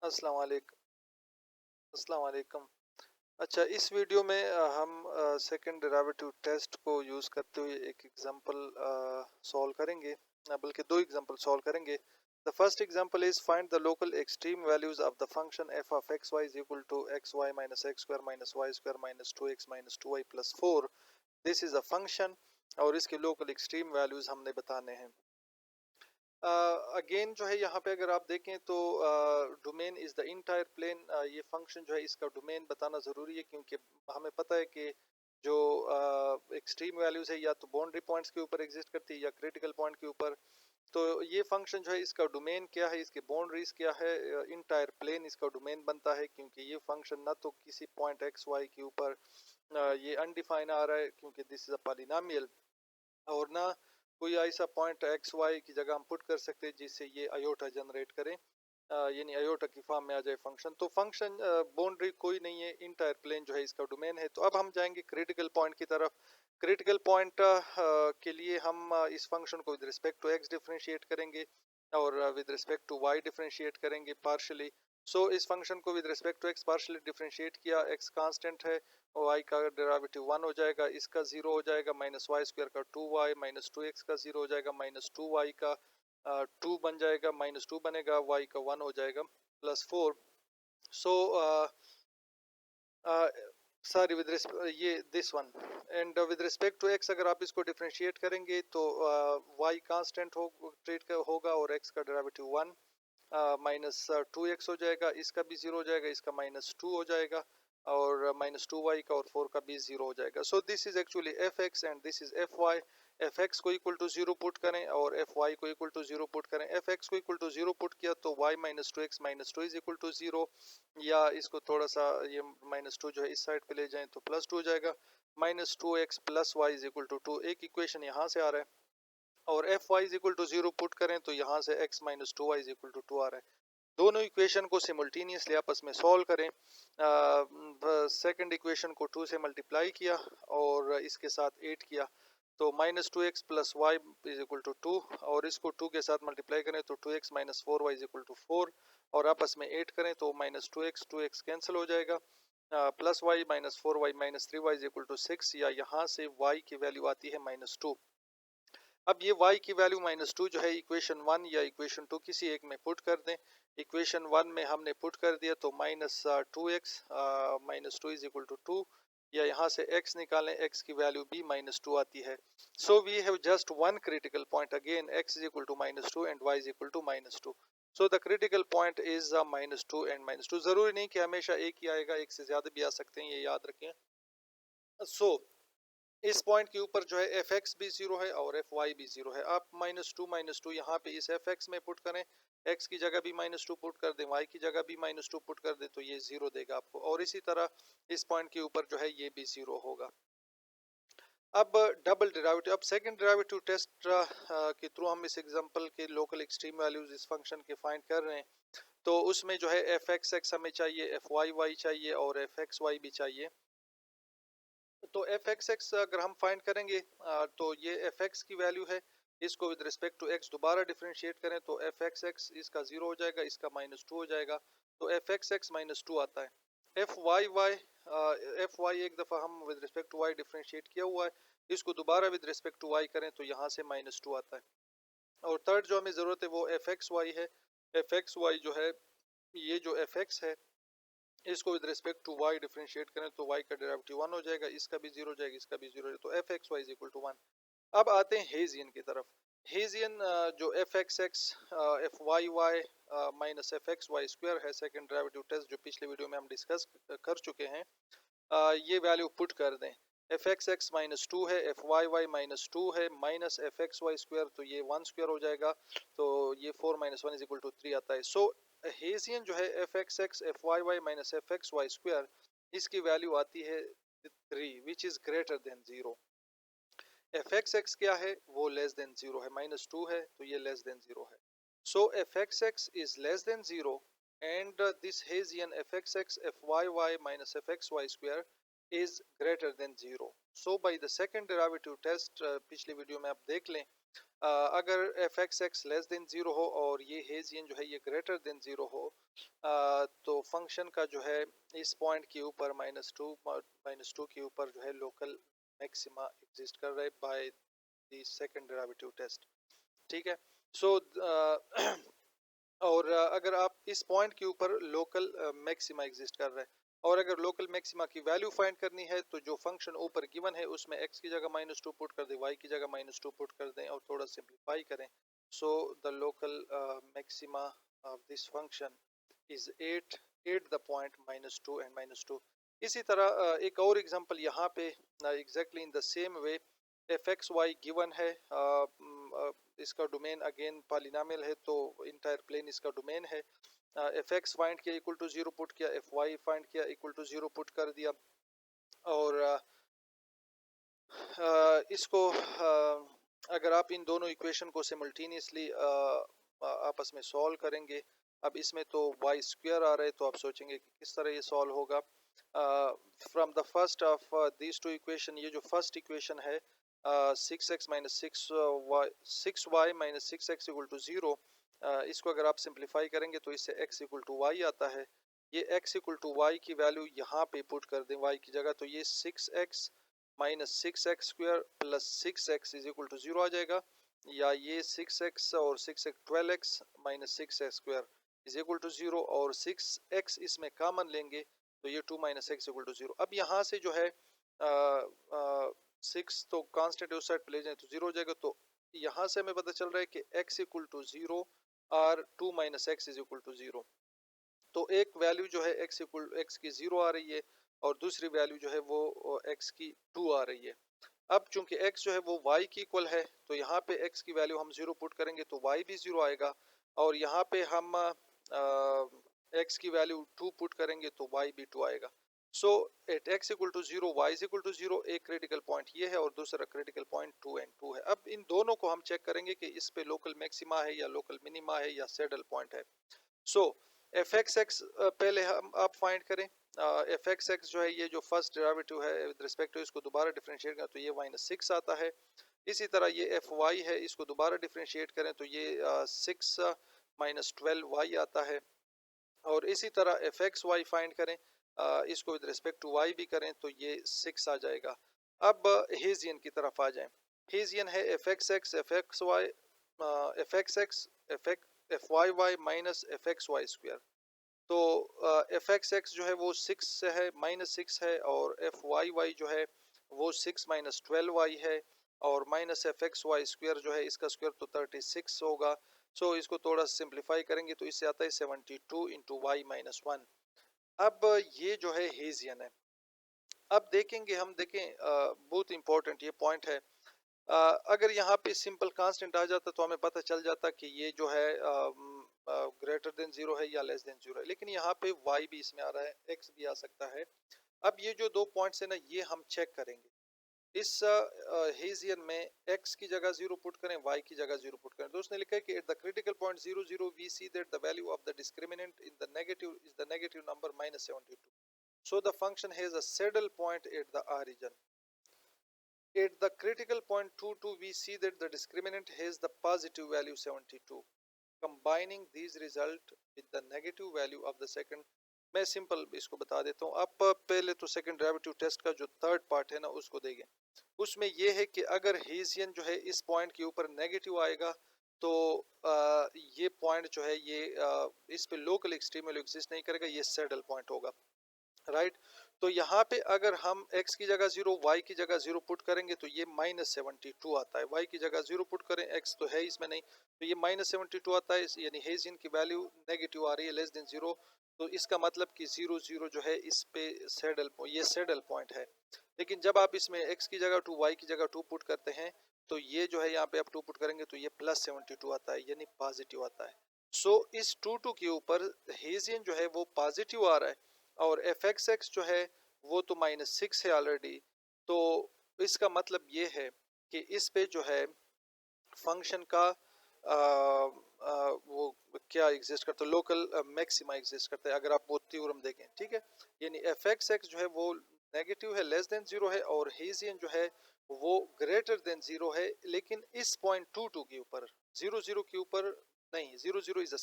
अस्सलाम वालेकुम। अस्सलाम वालेकुम। अच्छा, इस वीडियो में हम सेकंड डेरिवेटिव टेस्ट को यूज़ करते हुए एक एग्जांपल सॉल्व करेंगे, बल्कि दो एग्जांपल सॉल्व करेंगे। The first example is find the local extreme values of the function f of x y is equal to x y minus x square minus y square minus two x minus two y plus four. This is a function और इसके local extreme values हमने बताने हैं। Again जो है यहाँ पे अगर आप देखें तो domain is the entire plane. ये फंक्शन जो है इसका डोमेन बताना ज़रूरी है, क्योंकि हमें पता है कि जो एक्सट्रीम वैल्यूज है या तो बाउंड्री पॉइंट्स के ऊपर एग्जिस्ट करती है या क्रिटिकल पॉइंट के ऊपर। तो ये फंक्शन जो है इसका डोमेन क्या है, इसके बाउंड्रीज क्या है, इंटायर प्लेन इसका डोमेन बनता है, क्योंकि ये फंक्शन ना तो किसी पॉइंट एक्स वाई के ऊपर ये अनडिफाइन आ रहा है क्योंकि दिस इज अ पॉलिनोमियल, और ना कोई ऐसा पॉइंट एक्स वाई की जगह हम पुट कर सकते हैं जिससे ये अयोटा जनरेट करें, यानी अयोटा की फॉर्म में आ जाए फंक्शन। तो फंक्शन बाउंड्री कोई नहीं है, इंटायर प्लेन जो है इसका डोमेन है। तो अब हम जाएंगे क्रिटिकल पॉइंट की तरफ। क्रिटिकल पॉइंट के लिए हम इस फंक्शन को with respect to x differentiate करेंगे और with respect to y differentiate करेंगे पार्शली। सो इस फंक्शन को with respect to x partially differentiate किया, एक्स कांस्टेंट है, वाई का डेरिवेटिव वन हो जाएगा, इसका जीरो हो जाएगा, माइनस वाई स्क्वायर का two y minus two x का जीरो हो जाएगा, माइनस टू वाई का टू बन जाएगा, माइनस टू बनेगा, वाई का वन हो जाएगा plus four. So sorry, with ये this one and with respect to x अगर आप इसको डिफरेंशिएट करेंगे तो वाई कांस्टेंट हो ट्रीट होगा और एक्स का derivative one minus two x हो जाएगा, इसका भी जीरो हो जाएगा, इसका माइनस टू हो जाएगा, और माइनस टू वाई का और फोर का भी जीरो हो जाएगा। So this is actually f x and this is f y. F x को इक्वल टू जीरो पुट करें और एफ वाई को इक्वल टू जीरो पुट करें। एफ एक्स को इक्वल टू जीरो पुट किया तो y minus two x minus two is equal to zero, या इसको थोड़ा सा ये माइनस टू जो है इस साइड पे ले जाएं तो प्लस टू हो जाएगा, minus two x plus y is equal to two. एक इक्वेशन यहाँ से आ रहा है और F y is equal to zero put करें तो यहाँ से x minus two y is equal to two आ रहा है। दोनों इक्वेशन को सिमल्टेनियसली आपस में सॉल्व करें। सेकंड इक्वेशन को टू से मल्टीप्लाई किया और इसके साथ एट किया तो minus two x plus y is equal to two, और इसको टू के साथ मल्टीप्लाई करें तो two x minus four y is equal to four, और आपस में एट करें तो माइनस टू एक्स कैंसिल हो जाएगा, plus y minus four y minus three y is equal to six, या यहाँ से वाई की वैल्यू आती है माइनस टू। अब ये y की वैल्यू माइनस टू जो है इक्वेशन वन या इक्वेशन टू किसी एक में पुट कर दें। इक्वेशन वन में हमने पुट कर दिया तो minus two x minus two is equal to two, या यहाँ से x निकालें, x की वैल्यू भी माइनस टू आती है। So we have just one critical point, again x is equal to minus two and y is equal to minus two. So the critical point is minus two and minus two. जरूरी नहीं कि हमेशा एक ही आएगा, एक से ज्यादा भी आ सकते हैं, ये याद रखें। सो इस पॉइंट के ऊपर जो है एफ एक्स भी जीरो है और एफ वाई भी जीरो है। आप माइनस टू यहाँ पे इस एफ एक्स में पुट करें, एक्स की जगह भी माइनस टू पुट कर दें, वाई की जगह भी माइनस टू पुट कर दें तो ये जीरो देगा आपको, और इसी तरह इस पॉइंट के ऊपर जो है ये भी जीरो होगा। अब डबल डेरिवेटिव, अब सेकंड डेरिवेटिव टेस्ट के थ्रू हम इस एग्जांपल के लोकल एक्सट्रीम वैल्यूज इस फंक्शन के फाइंड कर रहे हैं। तो उसमें जो है एफ एक्स एक्स हमें चाहिए, एफ वाई वाई चाहिए और एफ एक्स वाई भी चाहिए। तो एफ एक्स एक्स अगर हम फाइंड करेंगे तो ये एफ एक्स की वैल्यू है, इसको विद रिस्पेक्ट टू एक्स दोबारा डिफरेंशिएट करें तो एफ एक्स एक्स इसका जीरो हो जाएगा, इसका माइनस टू हो जाएगा, तो f x x minus two आता है। F y y, f y एक दफ़ा हम with respect to y differentiate किया हुआ है, इसको दोबारा विद रिस्पेक्ट टू वाई करें तो यहाँ से माइनस टू आता है। और थर्ड जो हमें ज़रूरत है वो एफ एक्स वाई है। एफ एक्स वाई जो है, ये जो एफ एक्स है इसको with respect to y differentiate करें तो वाई का डेरिवेटिव वन हो जाएगा, इसका भी जीरो हो जाएगा, इसका भी जीरो हो जाएगा, तो f x y is equal to one. अब आते हैं हेजियन की तरफ। हेजियन जो f x x F y y minus F x y square है, सेकंड डेरिवेटिव टेस्ट जो पिछले वीडियो में हम डिस्कस कर चुके हैं, ये वैल्यू पुट कर दें। F x x minus two है, F y y minus two है, minus F x y square तो ये वन स्क्वायर हो जाएगा, तो ये four minus one is equal to three आता है। सो हेजियन जो है F x x F y y minus F x y square, इसकी वैल्यू आती है three which is greater than zero. F x x क्या है, वो लेस देन जीरो है, माइनस टू है तो ये लेस देन जीरो है। So F x x is less than zero and this Hessian F x x F y y minus F x y square is greater than zero. So by the second derivative test, पिछली video में आप देख लें, अगर F x x less than zero हो और ये Hessian जो है ये ग्रेटर देन ज़ीरो हो, तो फंक्शन का जो है इस पॉइंट के ऊपर माइनस टू के ऊपर जो है लोकल मैक्सिमा एग्जिस्ट कर रहे by the second derivative test. ठीक है। सो और अगर आप इस पॉइंट के ऊपर लोकल मैक्सिमा एग्जिस्ट कर रहा है और अगर लोकल मैक्सिमा की वैल्यू फाइंड करनी है तो जो फंक्शन ऊपर गिवन है उसमें x की जगह -2 पुट कर दें, y की जगह -2 पुट कर दें और थोड़ा सिंप्लीफाई करें। So the local maxima of this function is 8 the point -2 and -2। इसी तरह एक और एग्जांपल यहाँ पे exactly in the same way f x y given है, इसका डोमेन अगेन पॉलिनोमियल है तो इंटायर प्लेन इसका डोमेन है। एफ एक्स फाइंड किया इक्वल टू 0 पुट किया, एफ वाई फाइंड किया इक्वल टू 0 पुट कर दिया और इसको अगर आप इन दोनों इक्वेशन को सिमल्टेनियसली आपस में सॉल्व करेंगे, अब इसमें तो वाई स्क्वायर आ रहा है तो आप सोचेंगे कि किस तरह ये सॉल्व होगा। From the first of these two equation, ये जो फर्स्ट इक्वेशन है 6x minus 6y minus 6x equal to 0, इसको अगर आप सिंप्लीफाई करेंगे तो इससे x इक्वल टू वाई आता है। ये x इक्वल टू वाई की वैल्यू यहाँ पे पुट कर दें y की जगह, तो ये 6x minus 6x square plus 6x is equal to 0 आ जाएगा, या ये 6x और 6x 12x minus 6x square is equal to 0 और 6x इसमें कॉमन लेंगे तो ये 2 माइनस एक्स इक्वल टू 0। अब यहाँ से जो है 6 तो कांस्टेंट उस साइड पे ले जाए तो 0 हो जाएगा, तो यहाँ से हमें पता चल रहा है कि x इक्वल टू 0 और 2 minus x is equal to 0। तो एक वैल्यू जो है x की 0 आ रही है और दूसरी वैल्यू जो है वो x की 2 आ रही है। अब चूंकि x जो है वो y की इक्वल है तो यहाँ पे x की वैल्यू हम 0 पुट करेंगे तो y भी 0 आएगा और यहाँ पे हम x की वैल्यू 2 पुट करेंगे तो y भी 2 आएगा। So at x equal to 0 y equal to 0 एक क्रिटिकल पॉइंट ये है और दूसरा क्रिटिकल पॉइंट 2 एंड 2 है। अब इन दोनों को हम चेक करेंगे कि इस पे लोकल मैक्सिमा है या लोकल मिनिमा है या सैडल पॉइंट है। सो एफ एक्स एक्स पहले हम आप फाइंड करें। एफ एक्स एक्स जो है ये जो फर्स्ट डेरिवेटिव है विद रिस्पेक्ट टू इसको दोबारा डिफरेंशिएट करें तो ये -6 आता है। इसी तरह ये एफ वाई है, इसको दोबारा डिफरेंशिएट करें तो ये 6 माइनस 12y आता है। और इसी तरह एफ एक्स वाई फाइंड करें, इसको विद रिस्पेक्ट टू वाई भी करें तो ये 6 आ जाएगा। अब हेजियन की तरफ आ जाएं। हेजियन है F x x f x y f x x F y y minus F x y square. तो एफ एक्स एक्स जो है वो 6 से है -6 है और एफ वाई वाई जो है वो 6 माइनस 12y है और minus F x y square जो है इसका स्क्वायर तो 36 होगा। सो इसको थोड़ा सिंप्लीफाई करेंगे तो इससे आता है 72 इंटू वाई माइनस 1। अब ये जो है हेजियन है। अब देखेंगे हम देखें बहुत इंपॉर्टेंट ये पॉइंट है। अगर यहाँ पे सिंपल कांस्टेंट आ जाता तो हमें पता चल जाता कि ये जो है ग्रेटर देन 0 है या लेस देन 0 है, लेकिन यहाँ पे y भी इसमें आ रहा है, x भी आ सकता है। अब ये जो दो पॉइंट्स है ना ये हम चेक करेंगे। इस हेजियन में x की जगह 0 पुट करें, y की जगह 0 पुट करें, तो उसने लिखा है कि at the critical point 0 0 we see that the value of the discriminant in the negative is the negative number -72। So the function has a saddle point at the origin. At the critical point 2 2 we see that the discriminant has the positive value 72. Combining these result with the negative value of the second, मैं simple इसको बता देता हूँ। आप पहले तो second derivative test का जो थर्ड पार्ट है ना उसको देखें। उसमें ये है कि अगर हेजियन जो है इस पॉइंट के ऊपर नेगेटिव आएगा तो ये पॉइंट जो है ये इस पे लोकल एक्सट्रीम वैल्यू एग्जिस्ट नहीं करेगा, ये सैडल पॉइंट होगा। राइट तो यहाँ पे अगर हम x की जगह 0 y की जगह 0 पुट करेंगे तो ये -72 आता है। y की जगह 0 पुट करें, x तो है इसमें नहीं, तो ये -72 आता है, यानी हेजियन की वैल्यू नेगेटिव आ रही है लेस देन 0। तो इसका मतलब कि 0 0 जो है इस पे ये सैडल पॉइंट है। लेकिन जब आप इसमें x की जगह 2 y की जगह 2 पुट करते हैं तो ये जो है यहाँ पे आप 2 पुट करेंगे तो ये +72 आता है, यानी पॉजिटिव आता है। सो इस 2 2 के ऊपर हेजियन जो है वो पॉजिटिव आ रहा है और एफ एक्स एक्स जो है वो तो -6 है ऑलरेडी। तो इसका मतलब ये है कि इस पे जो है फंक्शन का वो क्या एग्जिस्ट करता है, लोकल मैक्सिमा एग्जिस्ट करता है अगर आप वो थ्योरम देखें। ठीक है, यानी एफ एक्स एक्स जो है वो नेगेटिव है, लेस देन जीरो है, और हेजियन जो है वो ग्रेटर देन जीरो है, लेकिन इस पॉइंट 2 2 के ऊपर, 0 0 के ऊपर नहीं, 0 0 इज अ